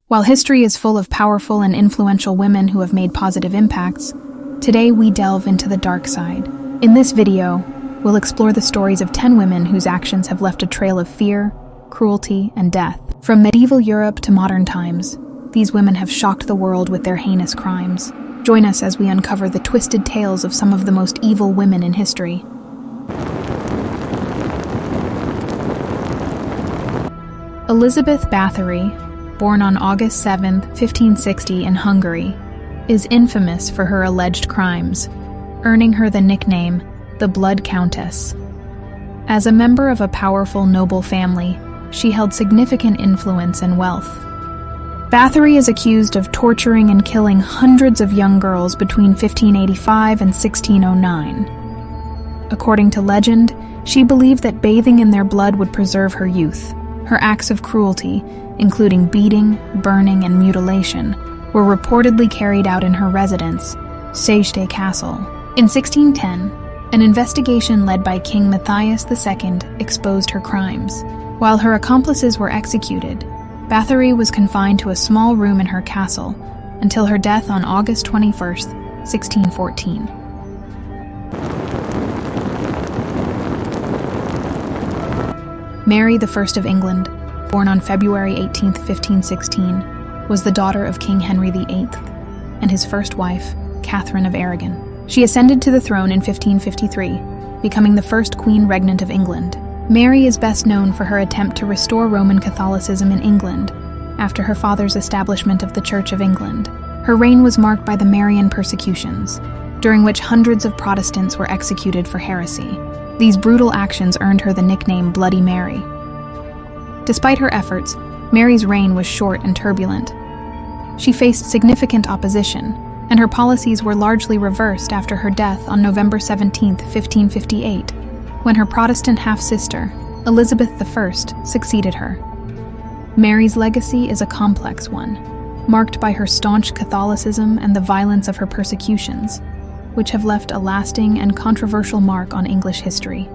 While history is full of powerful and influential women who have made positive impacts, today we delve into the dark side. In this video, we'll explore the stories of 10 women whose actions have left a trail of fear, cruelty, and death. From medieval Europe to modern times, these women have shocked the world with their heinous crimes. Join us as we uncover the twisted tales of some of the most evil women in history. Elizabeth Bathory, born on August 7, 1560 in Hungary, is infamous for her alleged crimes, earning her the nickname the Blood Countess. As a member of a powerful noble family, she held significant influence and wealth. Bathory is accused of torturing and killing hundreds of young girls between 1585 and 1609. According to legend, she believed that bathing in their blood would preserve her youth. Her acts of cruelty, including beating, burning, and mutilation, were reportedly carried out in her residence, Segde Castle. In 1610, an investigation led by King Matthias II exposed her crimes. While her accomplices were executed, Bathory was confined to a small room in her castle until her death on August 21, 1614. Mary I of England, born on February 18, 1516, was the daughter of King Henry VIII and his first wife, Catherine of Aragon. She ascended to the throne in 1553, becoming the first queen regnant of England. Mary is best known for her attempt to restore Roman Catholicism in England after her father's establishment of the Church of England. Her reign was marked by the Marian persecutions, during which hundreds of Protestants were executed for heresy. These brutal actions earned her the nickname Bloody Mary. Despite her efforts, Mary's reign was short and turbulent. She faced significant opposition, and her policies were largely reversed after her death on November 17, 1558, when her Protestant half-sister, Elizabeth I, succeeded her. Mary's legacy is a complex one, marked by her staunch Catholicism and the violence of her persecutions, which have left a lasting and controversial mark on English history.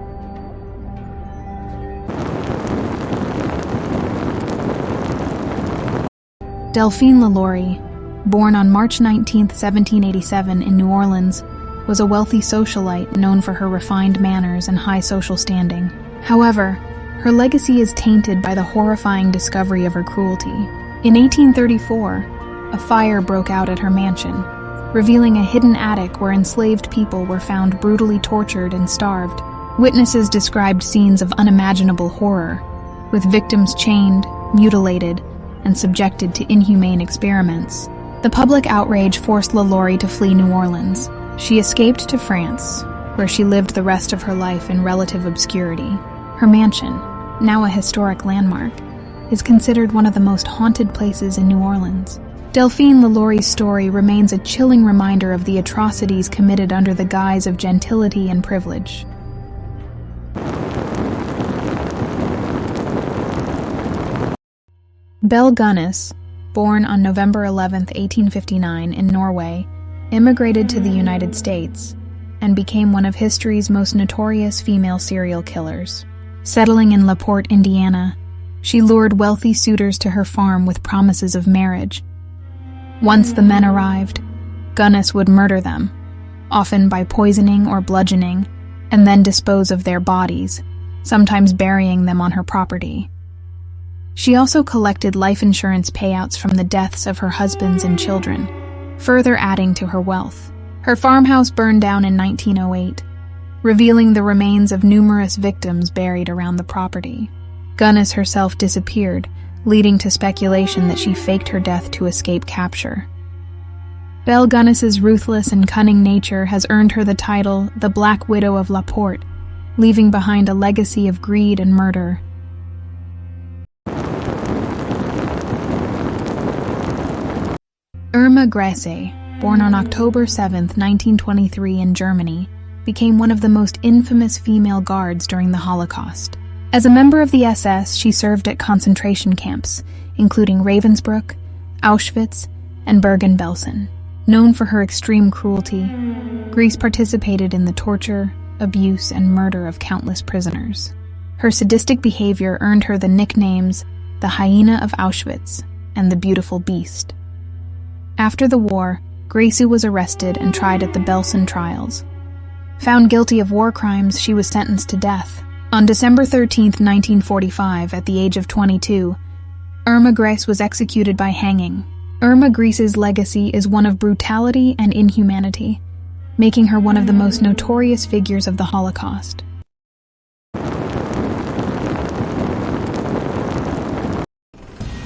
Delphine LaLaurie, born on March 19, 1787 in New Orleans, was a wealthy socialite known for her refined manners and high social standing. However, her legacy is tainted by the horrifying discovery of her cruelty. In 1834, a fire broke out at her mansion, revealing a hidden attic where enslaved people were found brutally tortured and starved. Witnesses described scenes of unimaginable horror, with victims chained, mutilated, and subjected to inhumane experiments. The public outrage forced LaLaurie to flee New Orleans. She escaped to France, where she lived the rest of her life in relative obscurity. Her mansion, now a historic landmark, is considered one of the most haunted places in New Orleans. Delphine LaLaurie's story remains a chilling reminder of the atrocities committed under the guise of gentility and privilege. Belle Gunness, born on November 11, 1859 in Norway, immigrated to the United States and became one of history's most notorious female serial killers. Settling in LaPorte, Indiana, she lured wealthy suitors to her farm with promises of marriage. Once the men arrived, Gunness would murder them, often by poisoning or bludgeoning, and then dispose of their bodies, sometimes burying them on her property. She also collected life insurance payouts from the deaths of her husbands and children, further adding to her wealth. Her farmhouse burned down in 1908, revealing the remains of numerous victims buried around the property. Gunness herself disappeared, leading to speculation that she faked her death to escape capture. Belle Gunness's ruthless and cunning nature has earned her the title the Black Widow of LaPorte, leaving behind a legacy of greed and murder. Irma Grese, born on October 7, 1923 in Germany, became one of the most infamous female guards during the Holocaust. As a member of the SS, she served at concentration camps, including Ravensbrück, Auschwitz, and Bergen-Belsen. Known for her extreme cruelty, Grese participated in the torture, abuse, and murder of countless prisoners. Her sadistic behavior earned her the nicknames the Hyena of Auschwitz, and The Beautiful Beast. After the war, Gracie was arrested and tried at the Belsen trials. Found guilty of war crimes, she was sentenced to death. On December 13, 1945, at the age of 22, Irma Grese was executed by hanging. Irma Grese's legacy is one of brutality and inhumanity, making her one of the most notorious figures of the Holocaust.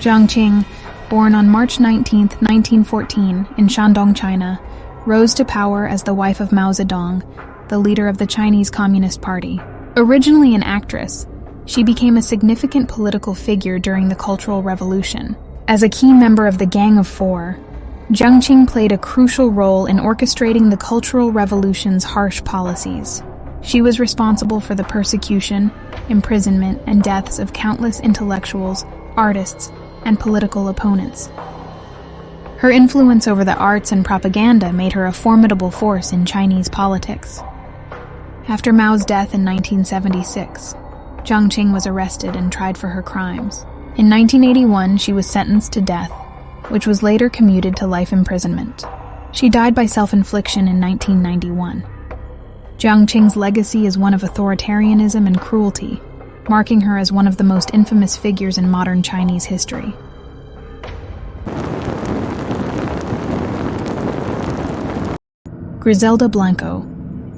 Jiang Qing, born on March 19, 1914, in Shandong, China, rose to power as the wife of Mao Zedong, the leader of the Chinese Communist Party. Originally an actress, she became a significant political figure during the Cultural Revolution. As a key member of the Gang of Four, Jiang Qing played a crucial role in orchestrating the Cultural Revolution's harsh policies. She was responsible for the persecution, imprisonment, and deaths of countless intellectuals, artists, and political opponents. Her influence over the arts and propaganda made her a formidable force in Chinese politics. After Mao's death in 1976, Jiang Qing was arrested and tried for her crimes. In 1981, she was sentenced to death, which was later commuted to life imprisonment. She died by self-infliction in 1991. Jiang Qing's legacy is one of authoritarianism and cruelty, marking her as one of the most infamous figures in modern Chinese history. Griselda Blanco,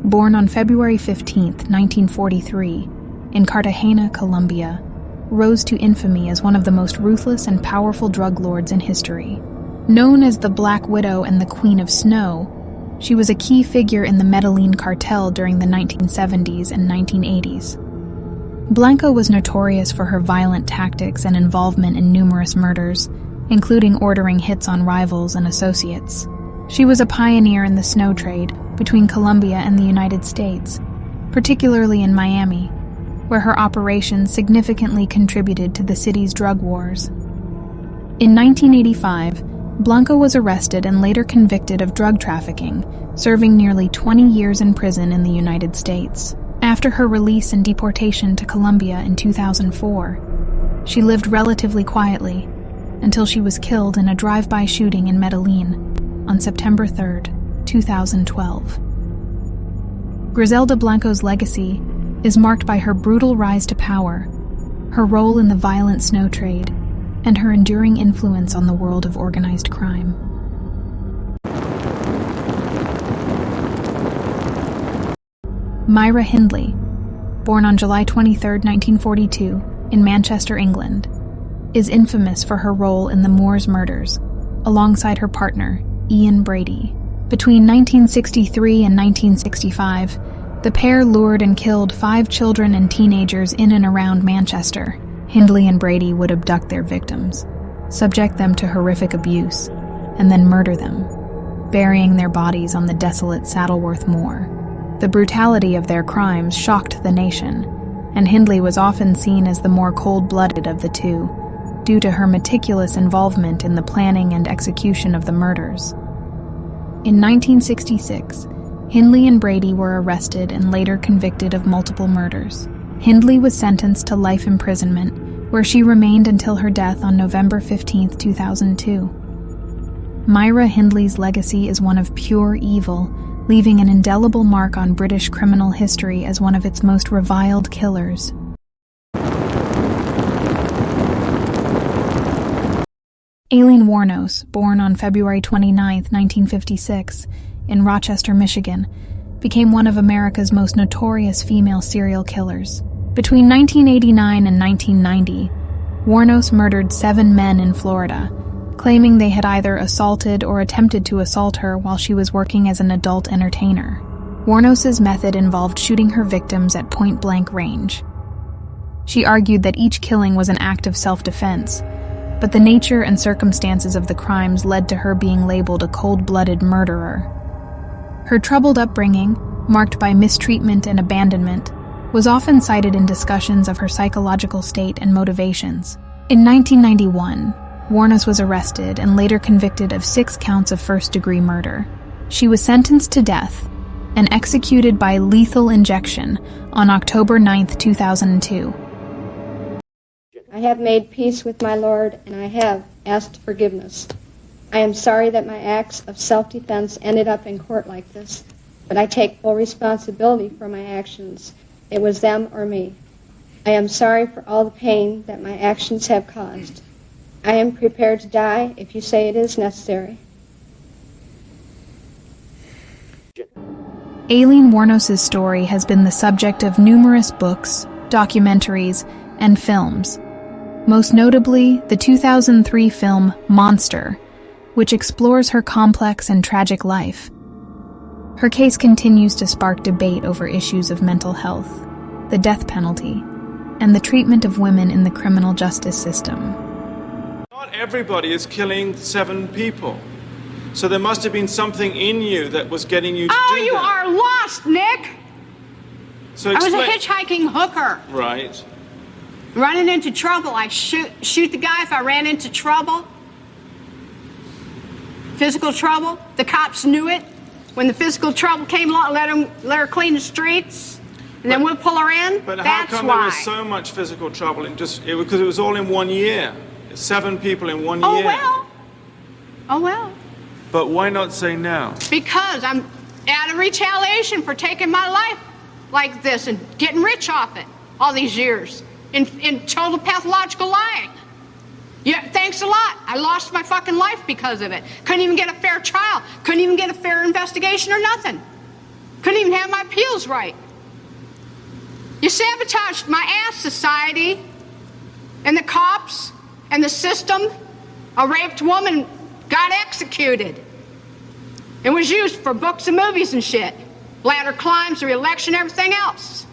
born on February 15, 1943, in Cartagena, Colombia, rose to infamy as one of the most ruthless and powerful drug lords in history. Known as the Black Widow and the Queen of Snow, she was a key figure in the Medellin cartel during the 1970s and 1980s. Blanco was notorious for her violent tactics and involvement in numerous murders, including ordering hits on rivals and associates. She was a pioneer in the snow trade between Colombia and the United States, particularly in Miami, where her operations significantly contributed to the city's drug wars. In 1985, Blanco was arrested and later convicted of drug trafficking, serving nearly 20 years in prison in the United States. After her release and deportation to Colombia in 2004, she lived relatively quietly until she was killed in a drive-by shooting in Medellin on September 3, 2012. Griselda Blanco's legacy is marked by her brutal rise to power, her role in the violent snow trade, and her enduring influence on the world of organized crime. Myra Hindley, born on July 23, 1942, in Manchester, England, is infamous for her role in the Moors murders, alongside her partner, Ian Brady. Between 1963 and 1965, the pair lured and killed 5 children and teenagers in and around Manchester. Hindley and Brady would abduct their victims, subject them to horrific abuse, and then murder them, burying their bodies on the desolate Saddleworth Moor. The brutality of their crimes shocked the nation, and Hindley was often seen as the more cold-blooded of the two, due to her meticulous involvement in the planning and execution of the murders. In 1966, Hindley and Brady were arrested and later convicted of multiple murders. Hindley was sentenced to life imprisonment, where she remained until her death on November 15, 2002. Myra Hindley's legacy is one of pure evil, leaving an indelible mark on British criminal history as one of its most reviled killers. Aileen Wuornos, born on February 29, 1956, in Rochester, Michigan, became one of America's most notorious female serial killers. Between 1989 and 1990, Wuornos murdered 7 men in Florida, claiming they had either assaulted or attempted to assault her while she was working as an adult entertainer. Wuornos's method involved shooting her victims at point-blank range. She argued that each killing was an act of self-defense, but the nature and circumstances of the crimes led to her being labeled a cold-blooded murderer. Her troubled upbringing, marked by mistreatment and abandonment, was often cited in discussions of her psychological state and motivations. In 1991, Wuornos was arrested and later convicted of 6 counts of first-degree murder. She was sentenced to death and executed by lethal injection on October 9, 2002. I have made peace with my Lord, and I have asked forgiveness. I am sorry that my acts of self-defense ended up in court like this, but I take full responsibility for my actions. It was them or me. I am sorry for all the pain that my actions have caused. I am prepared to die if you say it is necessary. Aileen Wuornos' story has been the subject of numerous books, documentaries, and films. Most notably, the 2003 film Monster, which explores her complex and tragic life. Her case continues to spark debate over issues of mental health, the death penalty, and the treatment of women in the criminal justice system. Not everybody is killing 7 people. So there must have been something in you that was getting you to do that. Oh, you are lost, Nick! So I was a hitchhiking hooker. Right. Running into trouble. I shoot the guy if I ran into trouble. Physical trouble. The cops knew it. When the physical trouble came along, let her clean the streets, and then we'll pull her in. But That's how come why. there was so much physical trouble in because it was all in 1 year? 7 people in 1 year. Oh well. But why not say now? Because I'm out of retaliation for taking my life like this and getting rich off it all these years in total pathological lying. Yeah, thanks a lot. I lost my fucking life because of it. Couldn't even get a fair trial. Couldn't even get a fair investigation or nothing. Couldn't even have my appeals right. You sabotaged my ass, society, and the cops, and the system. A raped woman got executed. It was used for books and movies and shit. Ladder climbs, the election, everything else.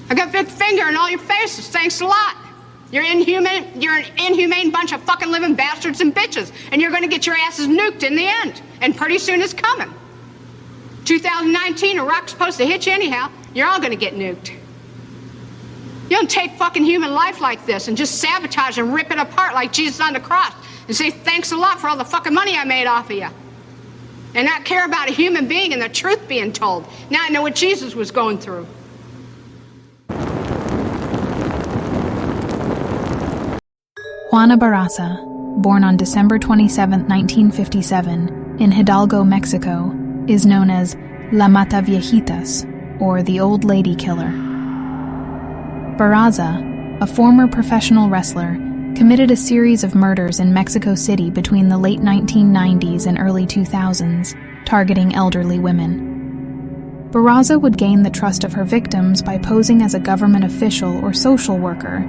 I got a big finger in all your faces. Thanks a lot. You're an inhumane bunch of fucking living bastards and bitches, and you're gonna get your asses nuked in the end. And pretty soon it's coming. 2019, Iraq's supposed to hit you anyhow. You're all gonna get nuked. You don't take fucking human life like this and just sabotage and rip it apart like Jesus on the cross and say thanks a lot for all the fucking money I made off of you. And not care about a human being and the truth being told. Now I know what Jesus was going through. Juana Barraza, born on December 27, 1957, in Hidalgo, Mexico, is known as La Mataviejitas, or the Old Lady Killer. Barraza, a former professional wrestler, committed a series of murders in Mexico City between the late 1990s and early 2000s, targeting elderly women. Barraza would gain the trust of her victims by posing as a government official or social worker,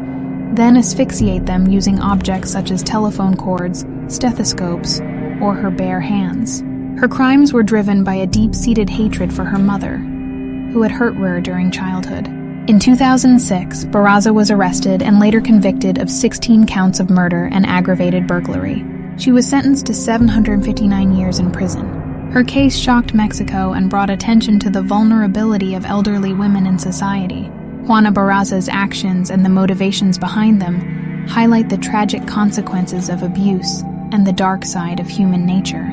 then asphyxiate them using objects such as telephone cords, stethoscopes, or her bare hands. Her crimes were driven by a deep-seated hatred for her mother, who had hurt her during childhood. In 2006, Barraza was arrested and later convicted of 16 counts of murder and aggravated burglary. She was sentenced to 759 years in prison. Her case shocked Mexico and brought attention to the vulnerability of elderly women in society. Juana Barraza's actions and the motivations behind them highlight the tragic consequences of abuse and the dark side of human nature.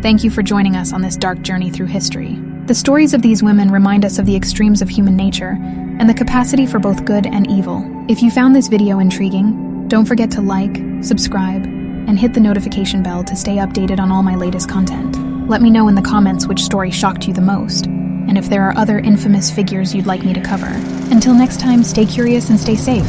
Thank you for joining us on this dark journey through history. The stories of these women remind us of the extremes of human nature and the capacity for both good and evil. If you found this video intriguing, don't forget to like, subscribe, and hit the notification bell to stay updated on all my latest content. Let me know in the comments which story shocked you the most, and if there are other infamous figures you'd like me to cover. Until next time, stay curious and stay safe.